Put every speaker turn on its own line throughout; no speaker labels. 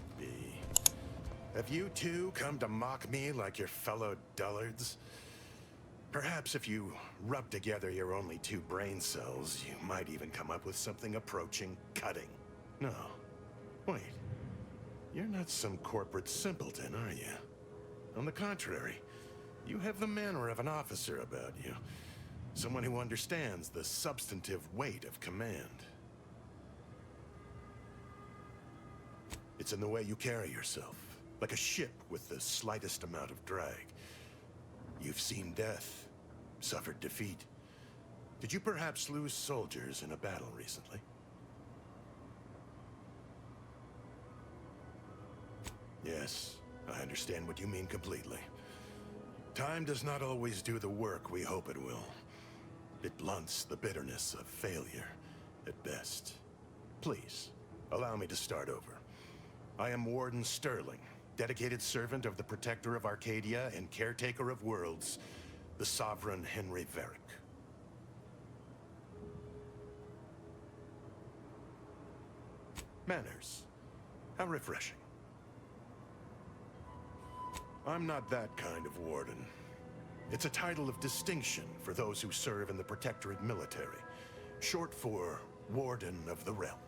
might be. Have you two come to mock me like your fellow dullards? Perhaps if you rub together your only 2 brain cells, you might even come up with something approaching cutting. No. Wait. You're not some corporate simpleton, are you? On the contrary, you have the manner of an officer about you. Someone who understands the substantive weight of command. It's in the way you carry yourself, like a ship with the slightest amount of drag. You've seen death, suffered defeat. Did you perhaps lose soldiers in a battle recently? Yes, I understand what you mean completely. Time does not always do the work we hope it will. It blunts the bitterness of failure at best. Please, allow me to start over. I am Warden Sterling, dedicated servant of the Protector of Arcadia and caretaker of worlds, the Sovereign Henry Varick. Manners. How refreshing. I'm not that kind of warden. It's a title of distinction for those who serve in the Protectorate military, short for Warden of the Realm.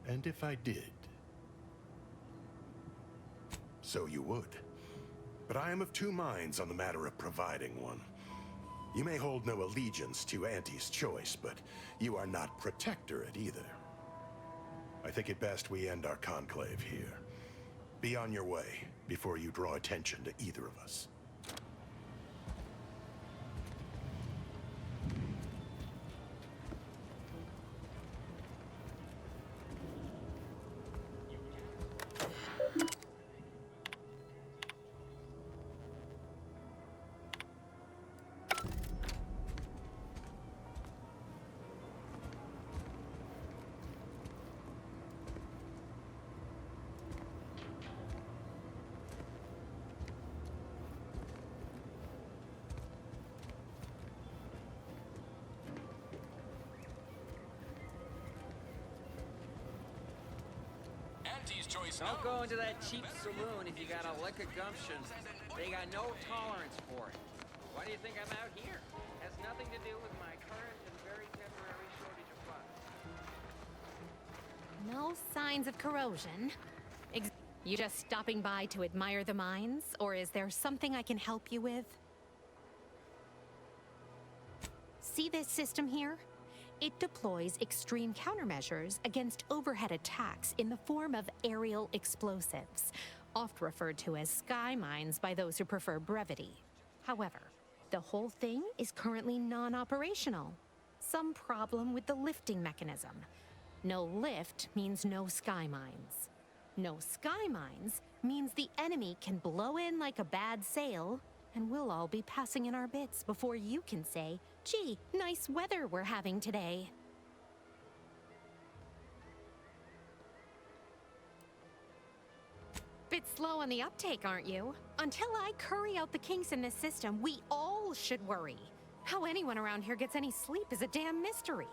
And if I did? So you would. But I am of 2 minds on the matter of providing one. You may hold no allegiance to Auntie's choice, but you are not Protectorate either. I think it best we end our conclave here. Be on your way before you draw attention to either of us.
Don't go into that cheap saloon if you got a lick of gumption. They got no tolerance for it. Why do you think I'm out here? Has nothing to do with my current and very temporary shortage of funds.
No signs of corrosion. You just stopping by to admire the mines, or is there something I can help you with? See this system here? It deploys extreme countermeasures against overhead attacks in the form of aerial explosives, oft referred to as sky mines by those who prefer brevity. However, the whole thing is currently non-operational. Some problem with the lifting mechanism. No lift means no sky mines. No sky mines means the enemy can blow in like a bad sail, and we'll all be passing in our bits before you can say, "Gee, nice weather we're having today." Bit slow on the uptake, aren't you? Until I curry out the kinks in this system, we all should worry. How anyone around here gets any sleep is a damn mystery.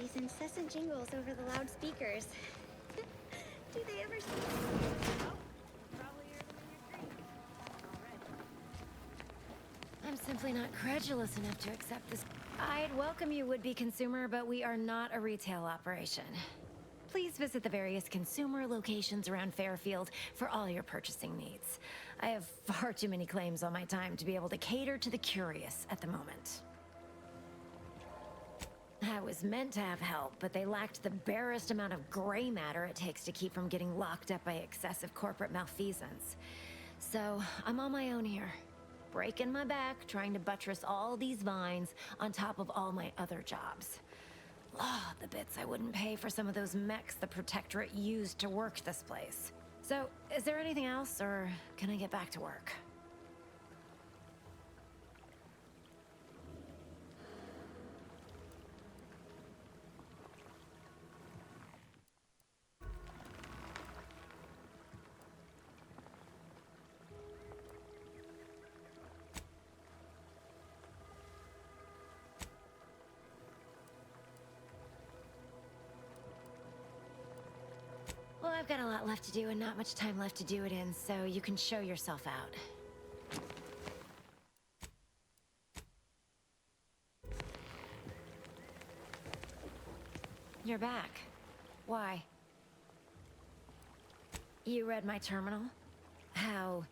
these incessant jingles over the loudspeakers. Do they ever see?
Oh, probably hear them in your dreams. Already.
I'm simply not credulous enough to accept this. I'd welcome you, would-be consumer, but we are not a retail operation. Please visit the various consumer locations around Fairfield for all your purchasing needs. I have far too many claims on my time to be able to cater to the curious at the moment. I was meant to have help, but they lacked the barest amount of gray matter it takes to keep from getting locked up by excessive corporate malfeasance. So, I'm on my own here, breaking my back, trying to buttress all these vines on top of all my other jobs. Oh, the bits I wouldn't pay for some of those mechs the Protectorate used to work this place. So, is there anything else, or can I get back to work? Well, I've got a lot left to do and not much time left to do it in, so you can show yourself out. You're back. Why? You read my terminal? How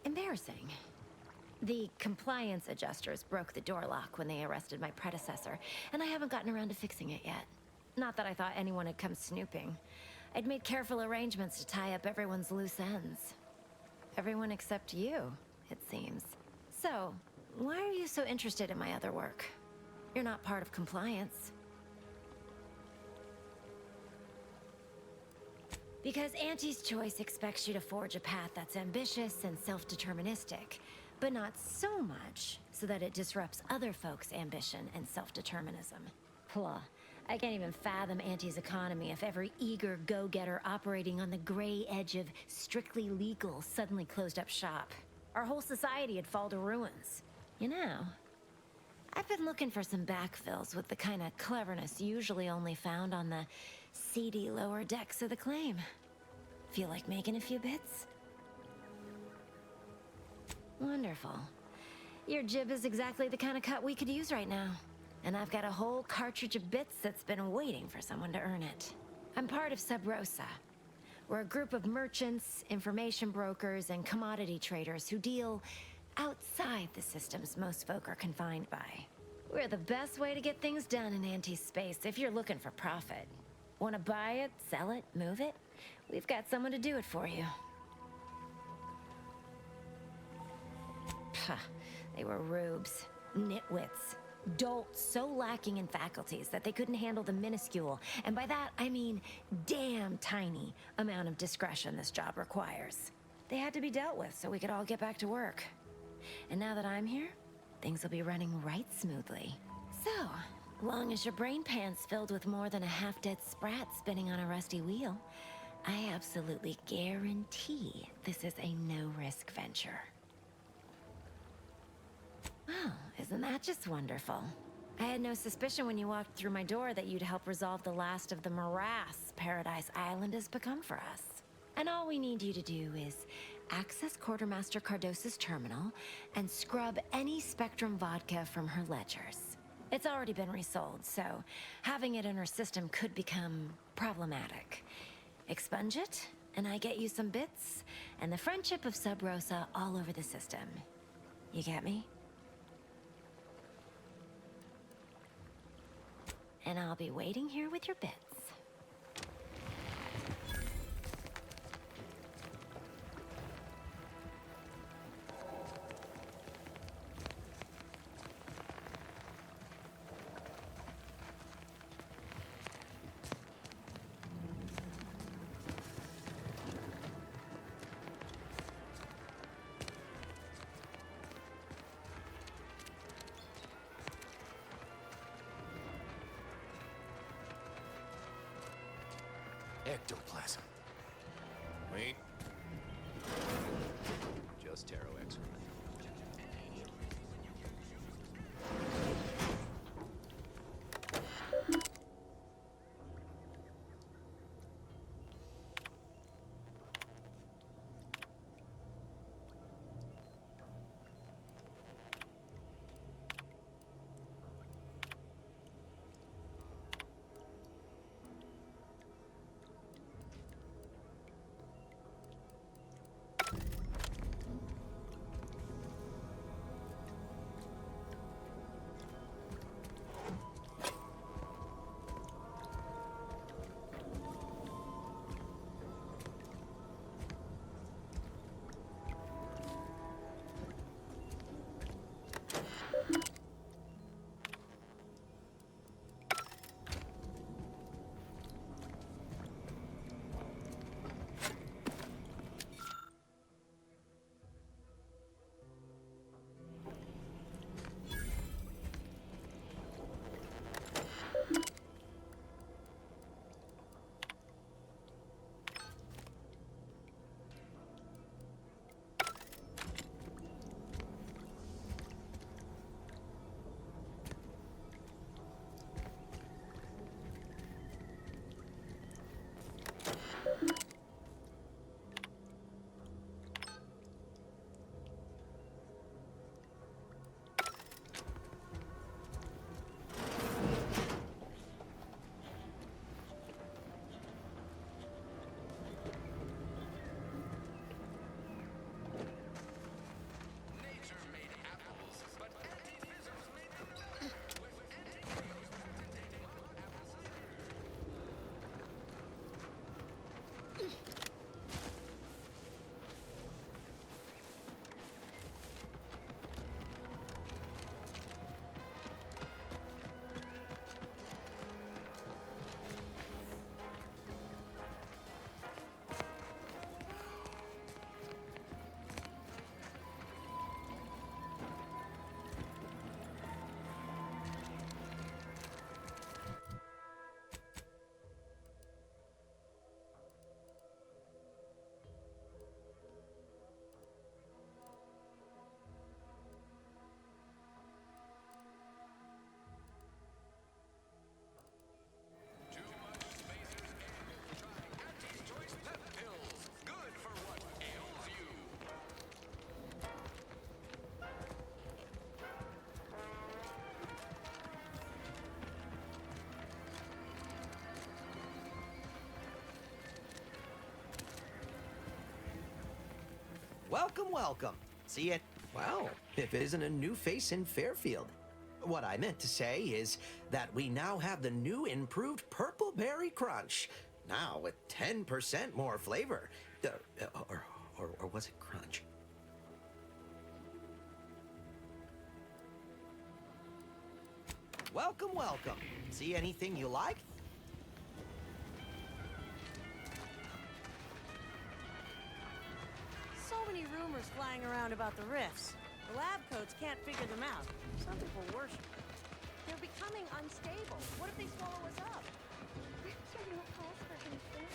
embarrassing. The compliance adjusters broke the door lock when they arrested my predecessor, and I haven't gotten around to fixing it yet. Not that I thought anyone had come snooping. I'd made careful arrangements to tie up everyone's loose ends. Everyone except you, it seems. So, why are you so interested in my other work? You're not part of compliance. Because Auntie's Choice expects you to forge a path that's ambitious and self-deterministic, but not so much so that it disrupts other folks' ambition and self-determinism. Blah. I can't even fathom Auntie's economy if every eager go-getter operating on the gray edge of strictly legal suddenly closed up shop. Our whole society would fall to ruins. You know, I've been looking for some backfills with the kind of cleverness usually only found on the seedy lower decks of the claim. Feel like making a few bits? Wonderful. Your jib is exactly the kind of cut we could use right now. And I've got a whole cartridge of bits that's been waiting for someone to earn it. I'm part of Sub Rosa. We're a group of merchants, information brokers, and commodity traders who deal outside the systems most folk are confined by. We're the best way to get things done in anti-space if you're looking for profit. Want to buy it, sell it, move it? We've got someone to do it for you. Puh, they were rubes, nitwits. Dolts so lacking in faculties that they couldn't handle the minuscule, and by that I mean damn tiny, amount of discretion this job requires. They had to be dealt with so we could all get back to work. And now that I'm here, things will be running right smoothly. So, long as your brain pan's filled with more than a half-dead sprat spinning on a rusty wheel, I absolutely guarantee this is a no-risk venture. Well, isn't that just wonderful? I had no suspicion when you walked through my door that you'd help resolve the last of the morass Paradise Island has become for us. And all we need you to do is access Quartermaster Cardossa's terminal and scrub any Spectrum vodka from her ledgers. It's already been resold, so having it in her system could become problematic. Expunge it, and I get you some bits, and the friendship of Sub Rosa all over the system. You get me? And I'll be waiting here with your bits.
Ectoplasm. Wait. Just Taro excrement.
Welcome, welcome. See it? Well, if it isn't a new face in Fairfield. What I meant to say is that we now have the new improved Purple Berry Crunch. Now with 10% more flavor. Or was it crunch? Welcome, welcome. See anything you like?
So many rumors flying around about the rifts. The lab coats can't figure them out. Some people worship them. They're becoming unstable. What if they swallow us up?
Rifts are no cause for concern.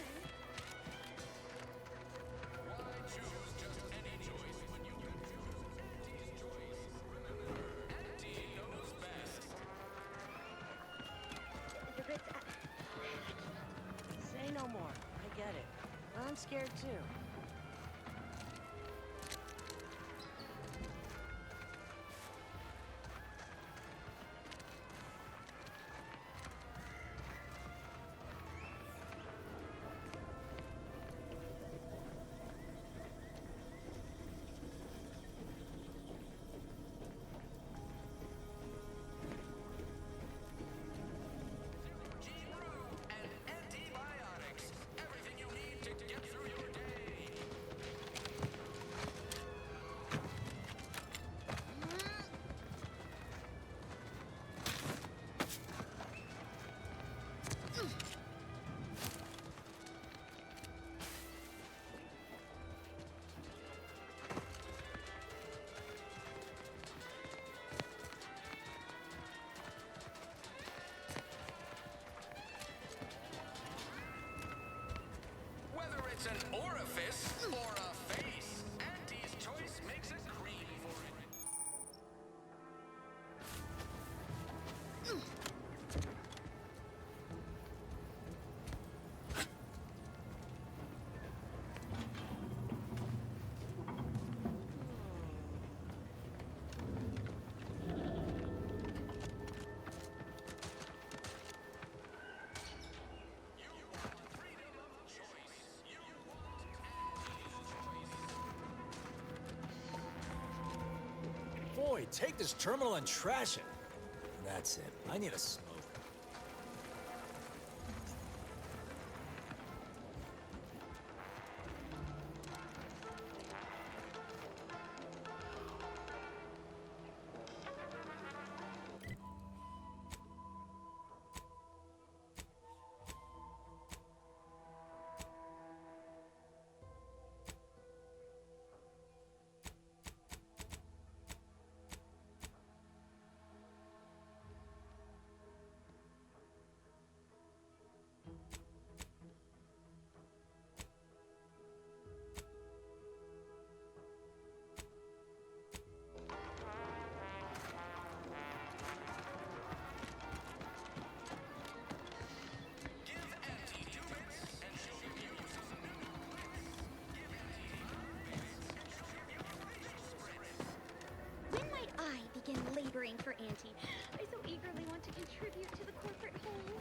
The rifts,
Say no more. I get it. I'm scared too.
Whether it's an orifice or a face, Auntie's choice makes a cream for it.
Boy, take this terminal and trash it. That's it. I need a smoke.
when might I begin laboring for Auntie? I so eagerly want to contribute to the corporate whole.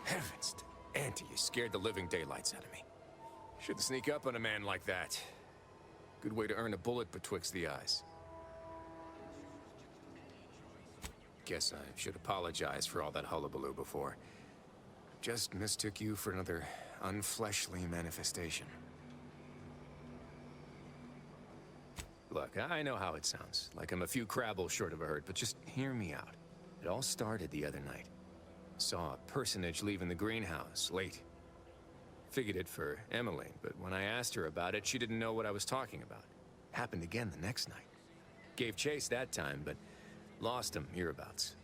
Heavens, Auntie, you scared the living daylights out of me. Shouldn't sneak up on a man like that. Good way to earn a bullet betwixt the eyes. Guess I should apologize for all that hullabaloo before. Just mistook you for another unfleshly manifestation. Look, I know how it sounds, like I'm a few crabbles short of a hurt, but just hear me out. It all started the other night. Saw a personage leaving the greenhouse, late. Figured it for Emily, but when I asked her about it, she didn't know what I was talking about. Happened again the next night. Gave chase that time, but lost him hereabouts.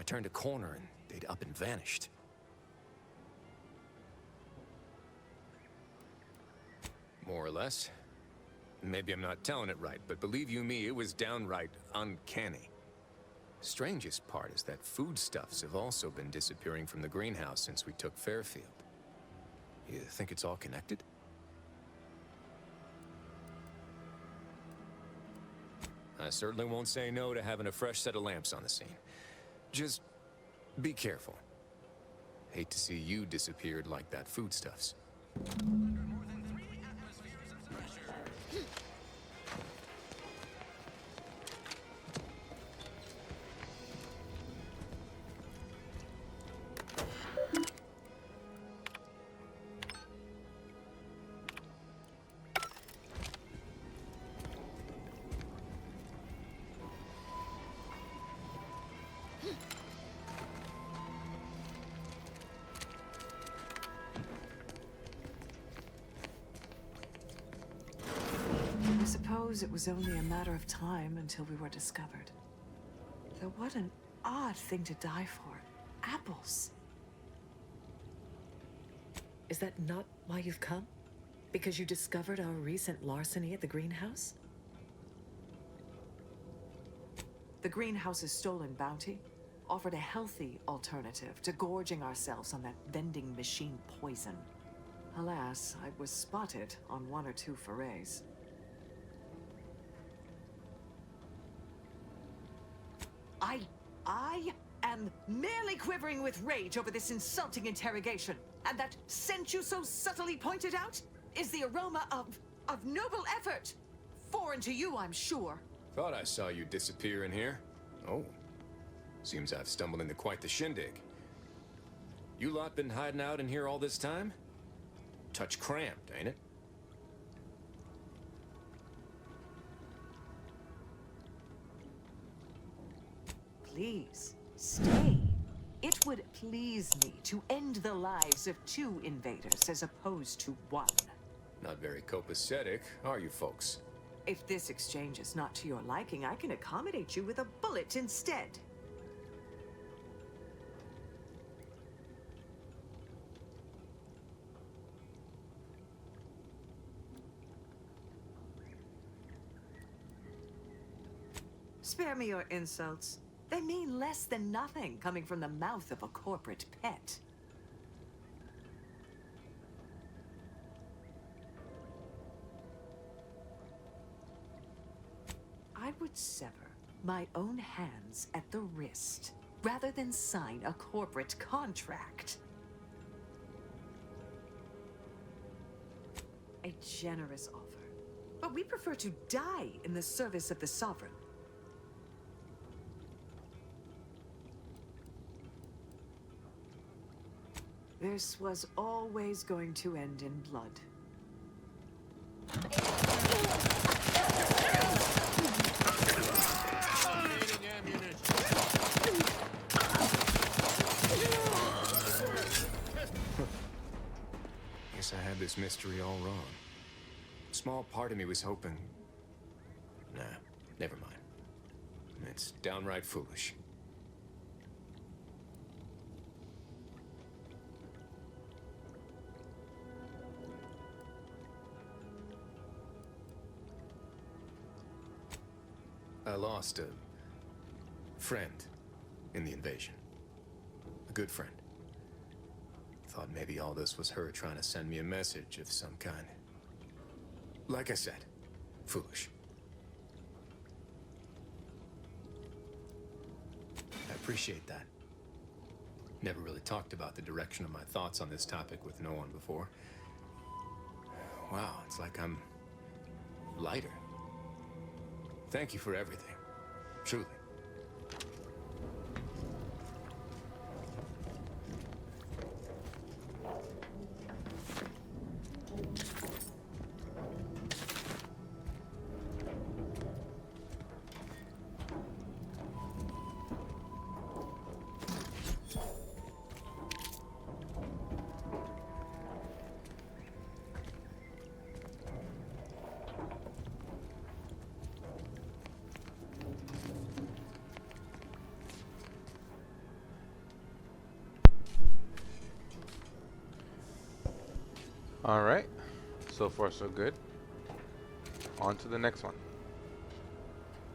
I turned a corner and they'd up and vanished. More or less. Maybe I'm not telling it right, but believe you me, it was downright uncanny. Strangest part is that foodstuffs have also been disappearing from the greenhouse since we took Fairfield. You think it's all connected? I certainly won't say no to having a fresh set of lamps on the scene. Just be careful. Hate to see you disappeared like that foodstuffs.
I suppose it was only a matter of time until we were discovered. Though what an odd thing to die for. Apples. Is that not why you've come? Because you discovered our recent larceny at the greenhouse? The greenhouse's stolen bounty offered a healthy alternative to gorging ourselves on that vending machine poison. Alas, I was spotted on 1 or 2 forays. I am merely quivering with rage over this insulting interrogation. And that scent you so subtly pointed out is the aroma of noble effort. Foreign to you, I'm sure.
Thought I saw you disappear in here. Oh. Seems I've stumbled into quite the shindig. You lot been hiding out in here all this time? Touch cramped, ain't it?
Please, stay. It would please me to end the lives of 2 invaders as opposed to 1.
Not very copacetic, are you folks?
If this exchange is not to your liking, I can accommodate you with a bullet instead. Spare me your insults. They mean less than nothing coming from the mouth of a corporate pet. I would sever my own hands at the wrist rather than sign a corporate contract. A generous offer, but we prefer to die in the service of the Sovereign. This was always going to end in blood.
Guess I had this mystery all wrong. A small part of me was hoping... Nah, never mind. It's downright foolish. I lost a friend in the invasion. A good friend. Thought maybe all this was her trying to send me a message of some kind. Like I said, foolish. I appreciate that. Never really talked about the direction of my thoughts on this topic with no one before. Wow, it's like I'm lighter. Thank you for everything. Truly.
Alright. So far so good. On to the next one.